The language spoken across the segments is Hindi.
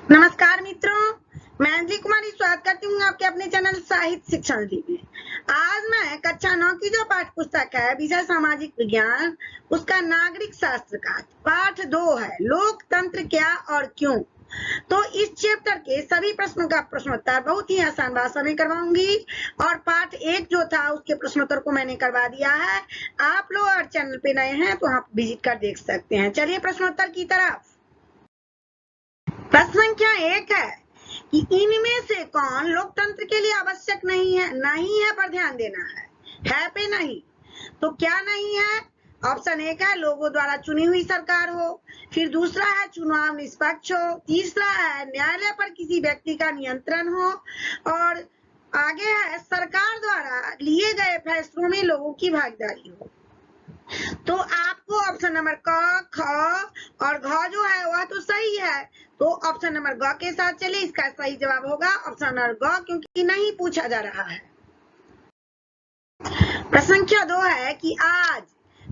नमस्कार मित्रों, मैं अंजलि कुमारी स्वागत करती हूँ आपके अपने चैनल साहित्य शिक्षण में। आज मैं कक्षा 9 की जो पाठ्य पुस्तक है विषय सामाजिक विज्ञान, उसका नागरिक शास्त्र का पाठ 2 है, लोकतंत्र क्या और क्यों। तो इस चैप्टर के सभी प्रश्नों का प्रश्नोत्तर बहुत ही आसान भाषा में करवाऊंगी और पाठ 1 जो था उसके प्रश्नोत्तर को मैंने करवा दिया है। आप लोग अगर चैनल पे नए हैं तो आप विजिट कर देख सकते हैं। चलिए प्रश्नोत्तर की तरफ। प्रश्न संख्या 1 है कि इनमें से कौन लोकतंत्र के लिए आवश्यक नहीं है। नहीं है पर ध्यान देना है पे नहीं। तो क्या नहीं है? ऑप्शन 1 है लोगों द्वारा चुनी हुई सरकार हो, फिर दूसरा है चुनाव निष्पक्ष हो, तीसरा है न्यायालय पर किसी व्यक्ति का नियंत्रण हो, और आगे है सरकार द्वारा लिए गए फैसलों में लोगों की भागीदारी हो। तो आपको ऑप्शन नंबर क, ख और घ जो है वह तो सही है, तो ऑप्शन नंबर ग के साथ चलिए। इसका सही जवाब होगा ऑप्शन नंबर ग, क्योंकि नहीं पूछा जा रहा है। प्रश्न संख्या 2 है कि आज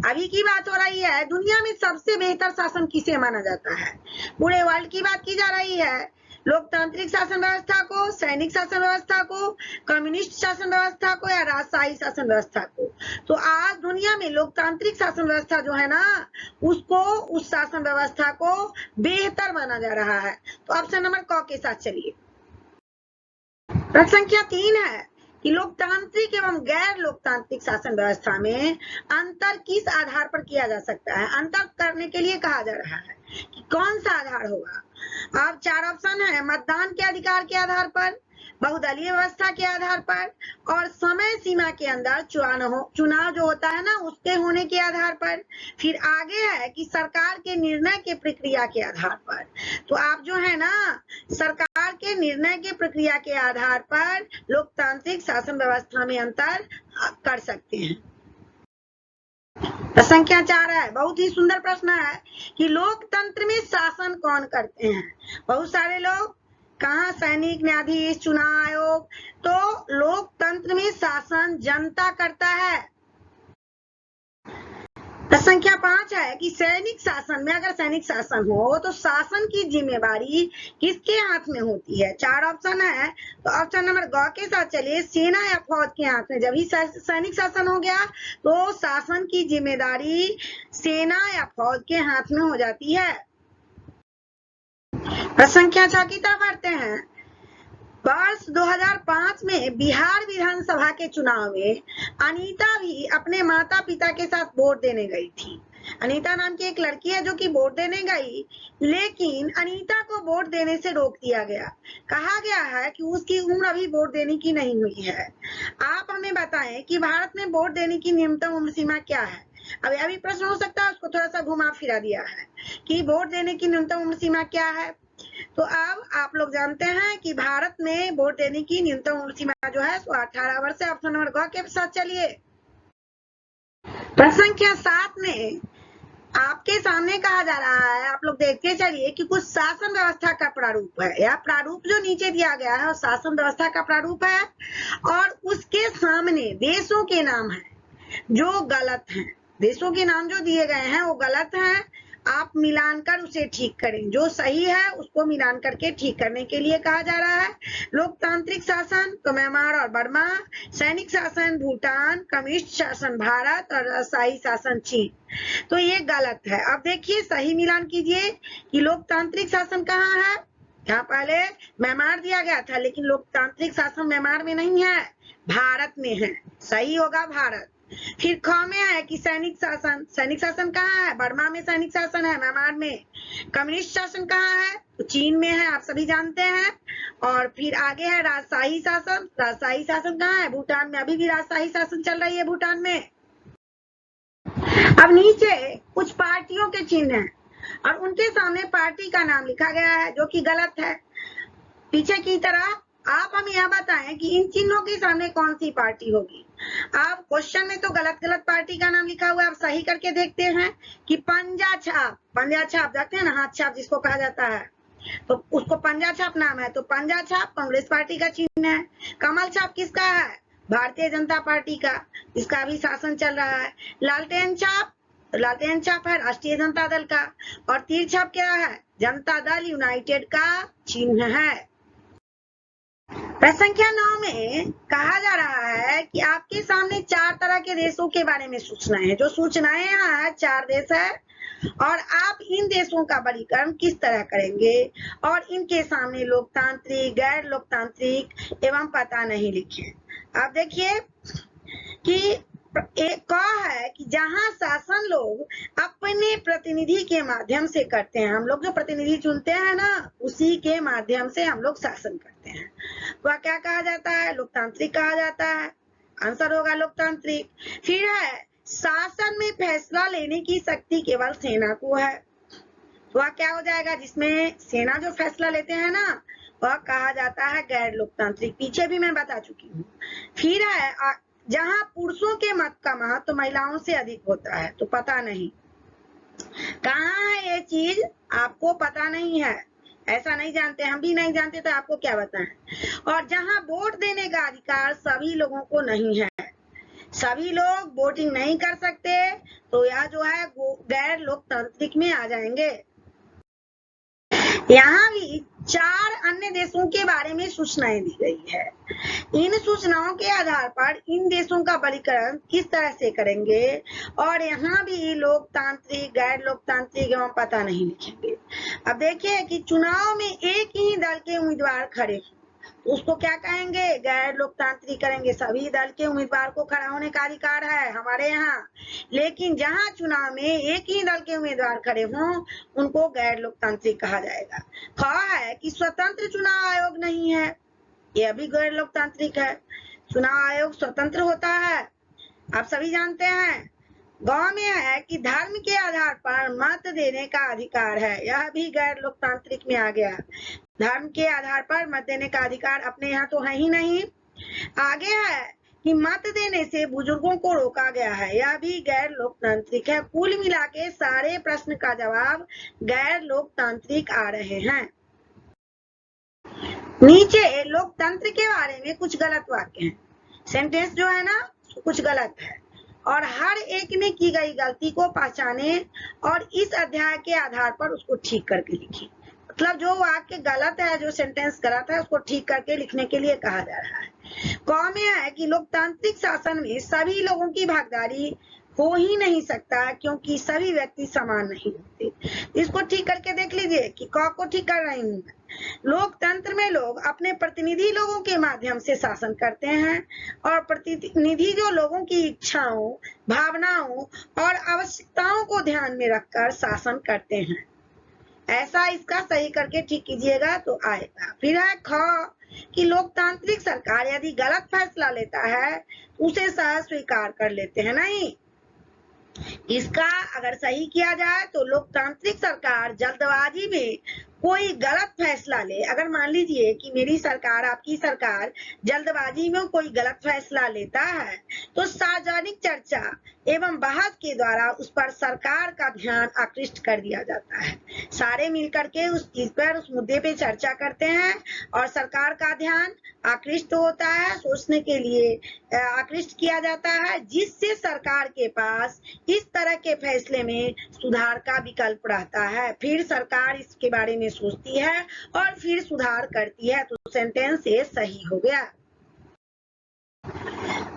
अभी की बात हो रही है, दुनिया में सबसे बेहतर शासन किसे माना जाता है। पूरे वर्ल्ड की बात की जा रही है। लोकतांत्रिक शासन व्यवस्था को, सैनिक शासन व्यवस्था को, कम्युनिस्ट शासन व्यवस्था को या राजशाही शासन व्यवस्था को। तो आज दुनिया में लोकतांत्रिक शासन व्यवस्था जो है ना, उसको, उस शासन व्यवस्था को बेहतर माना जा रहा है। तो ऑप्शन नंबर क के साथ चलिए। प्रश्न संख्या 3 है कि लोकतांत्रिक एवं गैर लोकतांत्रिक शासन व्यवस्था में अंतर किस आधार पर किया जा सकता है। अंतर करने के लिए कहा जा रहा है कि कौन सा आधार होगा। अब 4 ऑप्शन है, मतदान के अधिकार के आधार पर, बहुदलीय व्यवस्था के आधार पर, और समय सीमा के अंदर चुनाव जो होता है ना उसके होने के आधार पर, फिर आगे है कि सरकार के निर्णय के प्रक्रिया के आधार पर। तो आप जो है ना सरकार के निर्णय के प्रक्रिया के आधार पर लोकतांत्रिक शासन व्यवस्था में अंतर कर सकते हैं। प्रश्न संख्या 4 है, बहुत ही सुंदर प्रश्न है कि लोकतंत्र में शासन कौन करते हैं। बहुत सारे लोग कहा सैनिक, न्यायाधीश, चुनाव आयोग। तो लोकतंत्र में शासन जनता करता है। प्रश्न संख्या 5 है कि सैनिक शासन में अगर सैनिक शासन हो तो शासन की जिम्मेवारी किसके हाथ में होती है। 4 ऑप्शन है, तो ऑप्शन नंबर ग के साथ चलिए, सेना या फौज के हाथ में। जब ही सैनिक शासन हो गया तो शासन की जिम्मेदारी सेना या फौज के हाथ में हो जाती है। प्रश्न संख्या 6 की तरफ बढ़ते हैं। वर्ष 2005 में बिहार विधानसभा के चुनाव में अनीता भी अपने माता पिता के साथ वोट देने गई थी। अनीता नाम की एक लड़की है जो कि वोट देने गई, लेकिन अनीता को वोट देने से रोक दिया गया। कहा गया है कि उसकी उम्र अभी वोट देने की नहीं हुई है। आप हमें बताएं कि भारत में वोट देने की न्यूनतम उम्र सीमा क्या है। अभी प्रश्न हो सकता है, उसको थोड़ा सा घुमा फिरा दिया है कि वोट देने की न्यूनतम उम्र सीमा क्या है। तो अब आप लोग जानते हैं कि भारत में वोट देने की न्यूनतम उम्र सीमा जो है 18 वर्ष है। ऑप्शन नंबर ग के साथ चलिए। प्रश्न संख्या 7 में आपके सामने कहा जा रहा है, आप लोग देखते चलिए कि कुछ शासन व्यवस्था का प्रारूप है। यह प्रारूप जो नीचे दिया गया है और शासन व्यवस्था का प्रारूप है, और उसके सामने देशों के नाम है जो गलत हैं। देशों के नाम जो दिए गए हैं वो गलत हैं। आप मिलान कर उसे ठीक करें, जो सही है उसको मिलान करके ठीक करने के लिए कहा जा रहा है। लोकतांत्रिक शासन तो म्यांमार और बर्मा, सैनिक शासन भूटान, कम्युनिस्ट शासन भारत और राजशाही शासन चीन। तो ये गलत है। अब देखिए सही मिलान कीजिए कि लोकतांत्रिक शासन कहाँ है। यहाँ पहले म्यांमार दिया गया था, लेकिन लोकतांत्रिक शासन म्यांमार में नहीं है, भारत में है। सही होगा भारत। फिर ख में है कि सैनिक शासन। सैनिक शासन कहाँ है? बर्मा में सैनिक शासन है, म्यांमार में। कम्युनिस्ट शासन कहाँ है? तो चीन में है, आप सभी जानते हैं। और फिर आगे है राजशाही शासन। राजशाही शासन कहाँ है? भूटान में। अभी भी राजशाही शासन चल रही है भूटान में। अब नीचे कुछ पार्टियों के चिन्ह हैं और उनके सामने पार्टी का नाम लिखा गया है, जो कि गलत है। पीछे की तरह आप हमें यह बताएं कि इन चिन्हों के सामने कौन सी पार्टी होगी। आप क्वेश्चन में तो गलत गलत पार्टी का नाम लिखा हुआ है, आप सही करके देखते हैं कि पंजा छाप। पंजा छाप देखते हैं ना, हाथ छाप जिसको कहा जाता है, तो उसको पंजा छाप नाम है। तो पंजा छाप कांग्रेस पार्टी का चिन्ह है। कमल छाप किसका है? भारतीय जनता पार्टी का, इसका भी शासन चल रहा है। लालटेन छाप है राष्ट्रीय जनता दल का। और तीर छाप क्या है? जनता दल यूनाइटेड का चिन्ह है। प्रश्न संख्या 9 में कहा जा रहा है कि आपके सामने 4 तरह के देशों के बारे में सूचनाएं हैं। जो सूचनाएं यहाँ है 4 देश है और आप इन देशों का वर्गीकरण किस तरह करेंगे और इनके सामने लोकतांत्रिक, गैर लोकतांत्रिक एवं पता नहीं लिखे। अब देखिए कि एक कहा है कि जहां शासन लोग अपने प्रतिनिधि के माध्यम से करते हैं, हम लोग जो प्रतिनिधि चुनते हैं ना, उसी के माध्यम से हम लोग शासन करते हैं, वह क्या कहा जाता है? लोकतांत्रिक कहा जाता है। आंसर होगा लोकतांत्रिक। फिर है शासन में फैसला लेने की शक्ति केवल सेना को है, वह क्या हो जाएगा? जिसमें सेना जो फैसला लेते हैं ना, वह कहा जाता है गैर लोकतांत्रिक। पीछे भी मैं बता चुकी हूँ। फिर है जहां पुरुषों के मत का महत्व तो महिलाओं से अधिक होता है, तो पता नहीं कहाँ है ये चीज, आपको पता नहीं है, ऐसा नहीं जानते, हम भी नहीं जानते, तो आपको क्या बताएं। और जहां वोट देने का अधिकार सभी लोगों को नहीं है, सभी लोग वोटिंग नहीं कर सकते, तो यह जो है गैर लोकतांत्रिक में आ जाएंगे। यहाँ भी 4 अन्य देशों के बारे में सूचनाएं दी गई है। इन सूचनाओं के आधार पर इन देशों का वर्गीकरण किस तरह से करेंगे और यहाँ भी लोकतांत्रिक, गैर लोकतांत्रिक एवं पता नहीं लिखेंगे। अब देखिए कि चुनाव में एक ही दल के उम्मीदवार खड़े, उसको क्या कहेंगे? गैर लोकतांत्रिक करेंगे। सभी दल के उम्मीदवार को खड़ा होने का अधिकार है हमारे यहाँ, लेकिन जहां चुनाव में एक ही दल के उम्मीदवार खड़े हों, उनको गैर लोकतांत्रिक कहा जाएगा। कहा है कि स्वतंत्र चुनाव आयोग नहीं है, यह भी गैर लोकतांत्रिक है। चुनाव आयोग स्वतंत्र होता है, आप सभी जानते हैं। गांव में है कि धर्म के आधार पर मत देने का अधिकार है, यह भी गैर लोकतांत्रिक में आ गया। धर्म के आधार पर मत देने का अधिकार अपने यहाँ तो है ही नहीं। आगे है कि मत देने से बुजुर्गों को रोका गया है, यह भी गैर लोकतांत्रिक है। कुल मिला के सारे प्रश्न का जवाब गैर लोकतांत्रिक आ रहे हैं। नीचे लोकतंत्र के बारे में कुछ गलत वाक्य हैं, सेंटेंस जो है ना कुछ गलत है, और हर एक में की गई गलती को पहचाने और इस अध्याय के आधार पर उसको ठीक करके लिखें। मतलब जो वाक्य गलत है, जो सेंटेंस गलत है, उसको ठीक करके लिखने के लिए कहा जा रहा है। क में है कि लोकतांत्रिक शासन में सभी लोगों की भागीदारी हो ही नहीं सकता, क्योंकि सभी व्यक्ति समान नहीं होते। इसको ठीक करके देख लीजिए कि क को ठीक कर रही हूँ। लोकतंत्र में लोग अपने प्रतिनिधि लोगों के माध्यम से शासन करते हैं और प्रतिनिधि जो लोगों की इच्छाओं, भावनाओं और आवश्यकताओं को ध्यान में रखकर शासन करते हैं। ऐसा इसका सही करके ठीक कीजिएगा तो आएगा। फिर है ख कि लोकतांत्रिक सरकार यदि गलत फैसला लेता है तो उसे सहज स्वीकार कर लेते हैं, नहीं। इसका अगर सही किया जाए तो लोकतांत्रिक सरकार जल्दबाजी में कोई गलत फैसला ले, अगर मान लीजिए कि मेरी सरकार, आपकी सरकार जल्दबाजी में कोई गलत फैसला लेता है, तो सार्वजनिक चर्चा एवं बहस के द्वारा उस पर सरकार का ध्यान आकृष्ट कर दिया जाता है। सारे मिलकर के उस चीज पर, उस मुद्दे पे चर्चा करते हैं और सरकार का ध्यान आकृष्ट होता है, सोचने के लिए आकृष्ट किया जाता है, जिससे सरकार के पास इस तरह के फैसले में सुधार का विकल्प रहता है। फिर सरकार इसके बारे में सोचती है और फिर सुधार करती है। तो सेंटेंस ये सही हो गया।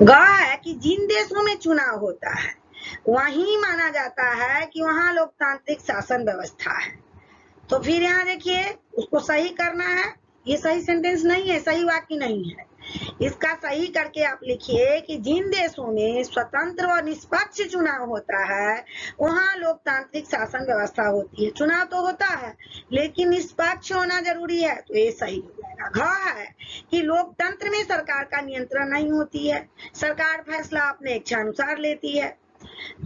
ग है कि जिन देशों में चुनाव होता है वहीं माना जाता है कि वहां लोकतांत्रिक शासन व्यवस्था है। तो फिर यहाँ देखिए उसको सही करना है, ये सही सेंटेंस नहीं है, सही वाक्य नहीं है। इसका सही करके आप लिखिए कि जिन देशों में स्वतंत्र और निष्पक्ष चुनाव होता है वहां लोकतांत्रिक शासन व्यवस्था होती है। चुनाव तो होता है लेकिन निष्पक्ष होना जरूरी है, तो ये सही हो जाएगा। घ है कि लोकतंत्र में सरकार का नियंत्रण नहीं होती है, सरकार फैसला अपने इच्छा अनुसार लेती है।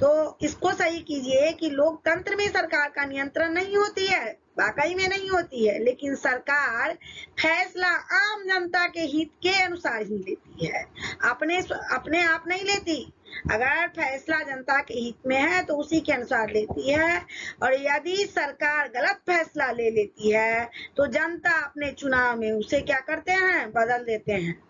तो इसको सही कीजिए कि लोकतंत्र में सरकार का नियंत्रण नहीं होती है, वाकई में नहीं होती है, लेकिन सरकार फैसला आम जनता के हित के अनुसार ही लेती है, अपने आप नहीं लेती। अगर फैसला जनता के हित में है तो उसी के अनुसार लेती है, और यदि सरकार गलत फैसला ले लेती है तो जनता अपने चुनाव में उसे क्या करते हैं, बदल देते हैं।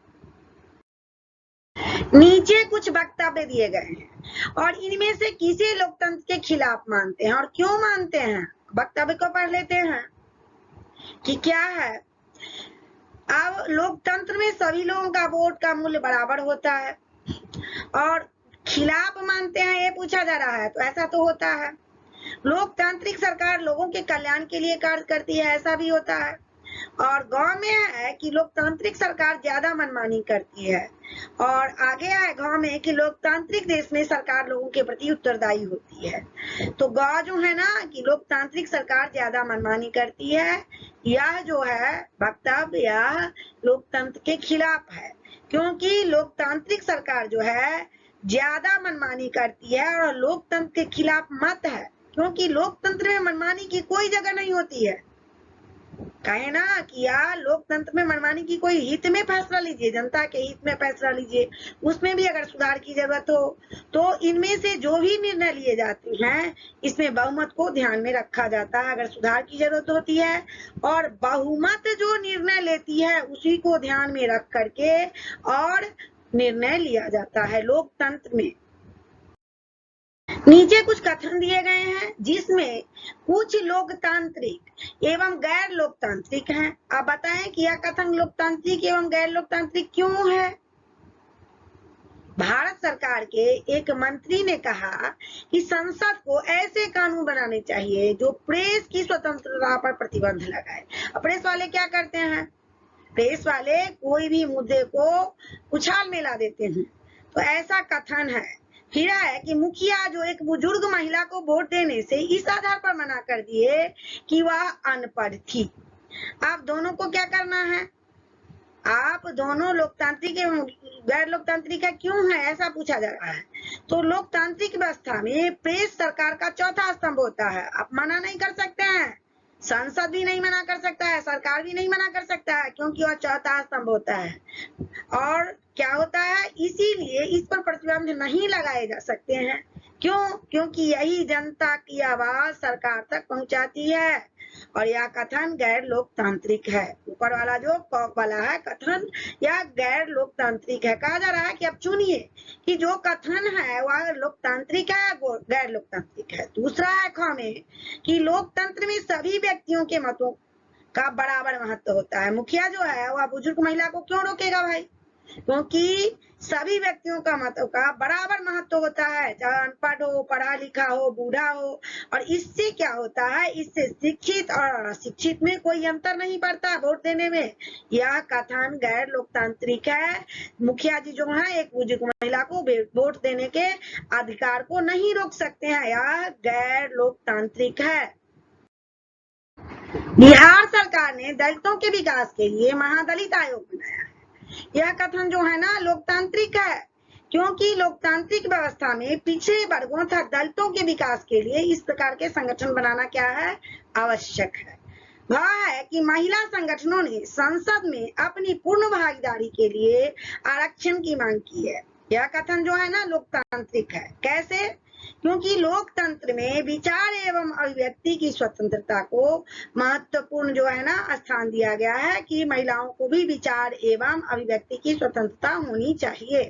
नीचे कुछ वक्तव्य दिए गए हैं और इनमें से किसे लोकतंत्र के खिलाफ मानते हैं और क्यों मानते हैं, वक्तव्य को पढ़ लेते हैं। कि क्या है, अब लोकतंत्र में सभी लोगों का वोट का मूल्य बराबर होता है और खिलाफ मानते हैं ये पूछा जा रहा है, तो ऐसा तो होता है। लोकतांत्रिक सरकार लोगों के कल्याण के लिए कार्य करती है, ऐसा भी होता है। और गांव में है कि लोकतांत्रिक सरकार ज्यादा मनमानी करती है, और आगे है गांव में कि लोकतांत्रिक देश में सरकार लोगों के प्रति उत्तरदायी होती है। तो गांव जो है ना कि लोकतांत्रिक सरकार ज्यादा मनमानी करती है, यह जो है वक्तव्य यह लोकतंत्र के खिलाफ है, क्योंकि लोकतांत्रिक सरकार जो है ज्यादा मनमानी करती है और लोकतंत्र के खिलाफ मत है, क्योंकि लोकतंत्र में मनमानी की कोई जगह नहीं होती है। कहे ना कि यार लोकतंत्र में मनमानी की कोई हित में फैसला लीजिए, जनता के हित में फैसला लीजिए, उसमें भी अगर सुधार की जरूरत हो तो इनमें से जो भी निर्णय लिए जाते हैं इसमें बहुमत को ध्यान में रखा जाता है अगर सुधार की जरूरत होती है, और बहुमत जो निर्णय लेती है उसी को ध्यान में रख करके और निर्णय लिया जाता है लोकतंत्र में। नीचे कुछ कथन दिए गए हैं जिसमें कुछ लोकतांत्रिक एवं गैर लोकतांत्रिक हैं। आप बताएं कि यह कथन लोकतांत्रिक एवं गैर लोकतांत्रिक क्यों है। भारत सरकार के एक मंत्री ने कहा कि संसद को ऐसे कानून बनाने चाहिए जो प्रेस की स्वतंत्रता पर प्रतिबंध लगाए। प्रेस वाले क्या करते हैं, प्रेस वाले कोई भी मुद्दे को उछाल में ला देते हैं, तो ऐसा कथन है। फिर है कि मुखिया जो एक बुजुर्ग महिला को वोट देने से इस आधार पर मना कर दिए कि वह अनपढ़ थी। आप दोनों को क्या करना है, आप दोनों लोकतांत्रिक एवं गैर लोकतांत्रिक है क्यों है, ऐसा पूछा जा रहा है। तो लोकतांत्रिक व्यवस्था में प्रेस सरकार का चौथा स्तंभ होता है। आप मना नहीं कर सकते हैं, संसद भी नहीं मना कर सकता है, सरकार भी नहीं मना कर सकता है, क्योंकि वह चौथा स्तंभ होता है। और क्या होता है, इसीलिए इस पर प्रतिबंध नहीं लगाए जा सकते हैं। क्यों, क्योंकि यही जनता की आवाज सरकार तक पहुंचाती है, और यह कथन गैर लोकतांत्रिक है। ऊपर वाला जो कॉक वाला है कथन यह गैर लोकतांत्रिक है। कहा जा रहा है कि अब चुनिए कि जो कथन है वह लोकतांत्रिक है गैर लोकतांत्रिक है। दूसरा है ख में कि लोकतंत्र में सभी व्यक्तियों के मतों का बराबर महत्व होता है। मुखिया जो है वह बुजुर्ग महिला को क्यों रोकेगा भाई, क्योंकि सभी व्यक्तियों का मतों का बराबर महत्व होता है, चाहे अनपढ़ हो, पढ़ा लिखा हो, बूढ़ा हो। और इससे क्या होता है, इससे शिक्षित और अशिक्षित में कोई अंतर नहीं पड़ता वोट देने में। यह कथन गैर लोकतांत्रिक है। मुखिया जी जो है एक बुजुर्ग महिला को वोट देने के अधिकार को नहीं रोक सकते हैं, यह गैर लोकतांत्रिक है। बिहार सरकार ने दलितों के विकास के लिए महादलित आयोग बनाया है। यह कथन जो है ना लोकतांत्रिक है, क्योंकि लोकतांत्रिक व्यवस्था में पिछड़े वर्गों तथा दलितों के विकास के लिए इस प्रकार के संगठन बनाना क्या है, आवश्यक है। वह है कि महिला संगठनों ने संसद में अपनी पूर्ण भागीदारी के लिए आरक्षण की मांग की है। यह कथन जो है ना लोकतांत्रिक है। कैसे, क्योंकि लोकतंत्र में विचार एवं अभिव्यक्ति की स्वतंत्रता को महत्वपूर्ण जो है ना स्थान दिया गया है कि महिलाओं को भी विचार एवं अभिव्यक्ति की स्वतंत्रता होनी चाहिए।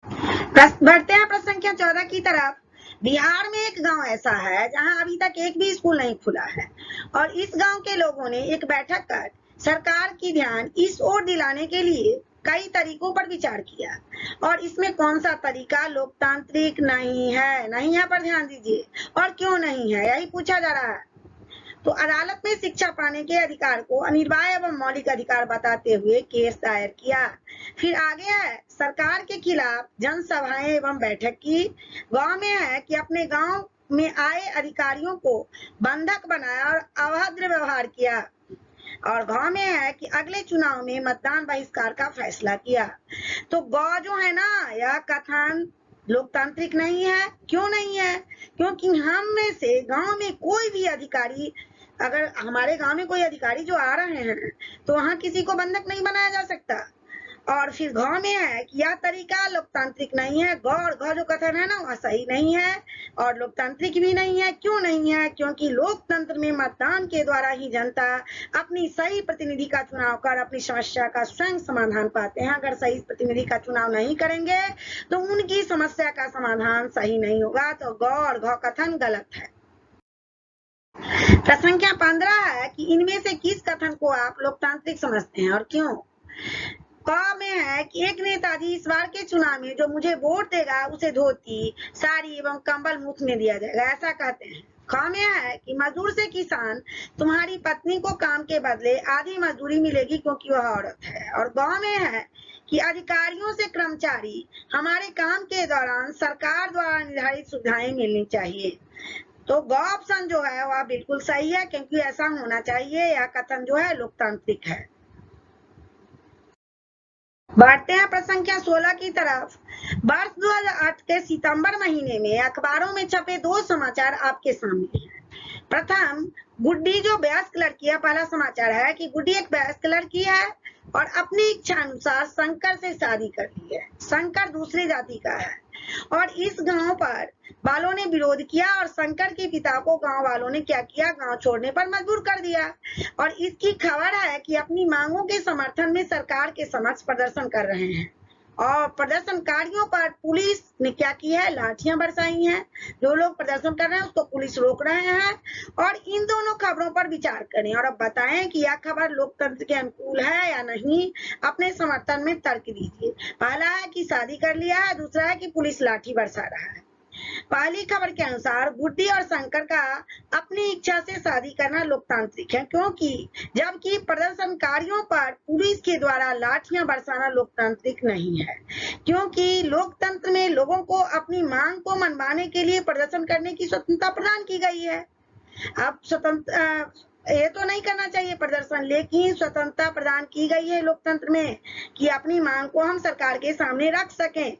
बढ़ते हैं प्रश्न संख्या 14 की तरफ। बिहार में एक गांव ऐसा है जहां अभी तक एक भी स्कूल नहीं खुला है, और इस गांव के लोगों ने एक बैठक कर सरकार की ध्यान इस ओर दिलाने के लिए कई तरीकों पर विचार किया, और इसमें कौन सा तरीका लोकतांत्रिक नहीं है, नहीं है पर ध्यान दीजिए, और क्यों नहीं है यही पूछा जा रहा है। तो अदालत में शिक्षा पाने के अधिकार को अनिवार्य एवं मौलिक अधिकार बताते हुए केस दायर किया। फिर आगे है सरकार के खिलाफ जनसभाएं एवं बैठक की। गांव में है कि अपने गांव में आए अधिकारियों को बंधक बनाया और अभद्र व्यवहार किया, और गांव में है कि अगले चुनाव में मतदान बहिष्कार का फैसला किया। तो गांव जो है ना यह कथन लोकतांत्रिक नहीं है। क्यों नहीं है, क्योंकि हम में से गांव में कोई भी अधिकारी, अगर हमारे गांव में कोई अधिकारी जो आ रहे हैं तो वहां किसी को बंधक नहीं बनाया जा सकता। और फिर गांव में है कि यह तरीका लोकतांत्रिक नहीं है। गौ जो कथन है ना वह सही नहीं है और लोकतांत्रिक भी नहीं है। क्यों नहीं है, क्योंकि लोकतंत्र में मतदान के द्वारा ही जनता अपनी सही प्रतिनिधि का चुनाव कर अपनी समस्या का स्वयं समाधान पाते हैं। अगर सही प्रतिनिधि का चुनाव नहीं करेंगे तो उनकी समस्या का समाधान सही नहीं होगा। तो गौ और घ कथन गलत है। प्रश्न संख्या 15 है कि इनमें से किस कथन को आप लोकतांत्रिक समझते हैं और क्यों? क में है कि एक नेताजी इस बार के चुनाव में जो मुझे वोट देगा उसे धोती, साड़ी एवं कंबल मुफ्त में दिया जाएगा, ऐसा कहते हैं। ख में है कि मजदूर से किसान, तुम्हारी पत्नी को काम के बदले आधी मजदूरी मिलेगी क्योंकि वह औरत है। और ग में है कि अधिकारियों से कर्मचारी, हमारे काम के दौरान सरकार द्वारा निर्धारित सुविधाएं मिलनी चाहिए। तो ग ऑप्शन जो है वह बिल्कुल सही है, क्योंकि ऐसा होना चाहिए। यह कथन जो है लोकतांत्रिक है। बढ़ते हैं प्रश्न संख्या 16 की तरफ। वर्ष 2008 के सितंबर महीने में अखबारों में छपे 2 समाचार आपके सामने हैं। प्रथम, गुड्डी जो वयस्क लड़की है, पहला समाचार है कि गुड्डी एक वयस्क लड़की है और अपनी इच्छा अनुसार शंकर से शादी कर ली है। शंकर दूसरी जाति का है और इस गांव पर वालों ने विरोध किया और शंकर के पिता को गांव वालों ने क्या किया, गांव छोड़ने पर मजबूर कर दिया। और इसकी खबर है कि अपनी मांगों के समर्थन में सरकार के समक्ष प्रदर्शन कर रहे हैं और प्रदर्शनकारियों पर पुलिस ने क्या की है, लाठियां बरसाई हैं। जो लोग प्रदर्शन कर रहे हैं उसको पुलिस रोक रहे हैं। और इन दोनों खबरों पर विचार करें और अब बताएं कि यह खबर लोकतंत्र के अनुकूल है या नहीं। अपने समर्थन में तर्क दीजिए। पहला है कि शादी कर लिया है, दूसरा है कि पुलिस लाठी बरसा रहा है। पहली खबर के अनुसार गुड्डी और शंकर का अपनी इच्छा से शादी करना लोकतांत्रिक है, क्योंकि जबकि प्रदर्शनकारियों पर पुलिस के द्वारा लाठियां बरसाना लोकतांत्रिक नहीं है, क्योंकि लोकतंत्र में लोगों को अपनी मांग को मनवाने के लिए प्रदर्शन करने की स्वतंत्रता प्रदान की गई है। अब स्वतंत्र ये तो नहीं करना चाहिए प्रदर्शन, लेकिन स्वतंत्रता प्रदान की गई है लोकतंत्र में कि अपनी मांग को हम सरकार के सामने रख सकें।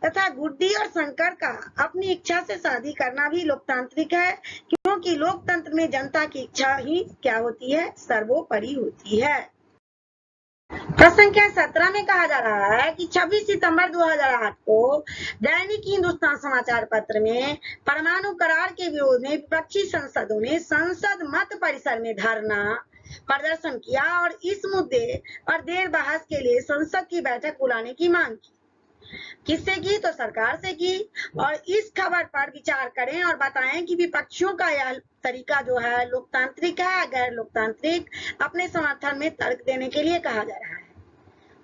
तथा गुड्डी और शंकर का अपनी इच्छा से शादी करना भी लोकतांत्रिक है, क्योंकि लोकतंत्र में जनता की इच्छा ही क्या होती है, सर्वोपरि होती है। प्रश्न संख्या 17 में कहा जा रहा है कि 26 सितंबर 2008 को दैनिक हिंदुस्तान समाचार पत्र में परमाणु करार के विरोध में विपक्षी सांसदों ने संसद मत परिसर में धरना प्रदर्शन किया और इस मुद्दे पर देर बहस के लिए संसद की बैठक बुलाने की मांग की। किससे की? तो सरकार से की। और इस खबर पर विचार करें और बताएं कि विपक्षियों का यह तरीका जो है लोकतांत्रिक है, गैर लोकतांत्रिक। अपने समर्थन में तर्क देने के लिए कहा जा रहा है।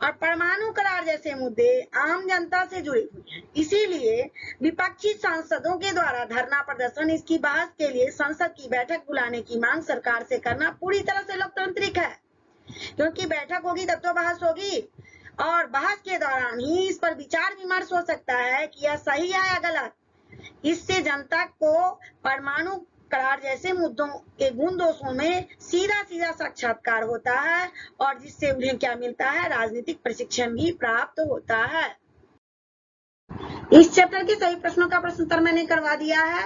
और परमाणु करार जैसे मुद्दे आम जनता से जुड़े हुए हैं, इसीलिए विपक्षी सांसदों के द्वारा धरना प्रदर्शन, इसकी बहस के लिए संसद की बैठक बुलाने की मांग सरकार से करना पूरी तरह से लोकतांत्रिक है, क्योंकि बैठक होगी तब तो बहस होगी और बहस के दौरान ही इस पर विचार विमर्श हो सकता है कि यह सही है या गलत। इससे जनता को परमाणु करार जैसे मुद्दों के गुण दोषों में सीधा सीधा साक्षात्कार होता है और जिससे उन्हें क्या मिलता है, राजनीतिक प्रशिक्षण भी प्राप्त होता है। इस चैप्टर के सभी प्रश्नों का प्रश्न उत्तर मैंने करवा दिया है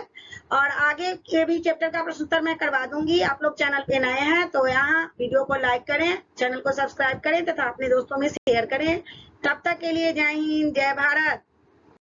और आगे के भी चैप्टर का प्रश्न उत्तर मैं करवा दूंगी। आप लोग चैनल पे नए हैं तो यहाँ वीडियो को लाइक करें, चैनल को सब्सक्राइब करें तथा अपने दोस्तों में शेयर करें। तब तक के लिए जय हिंद, जय भारत।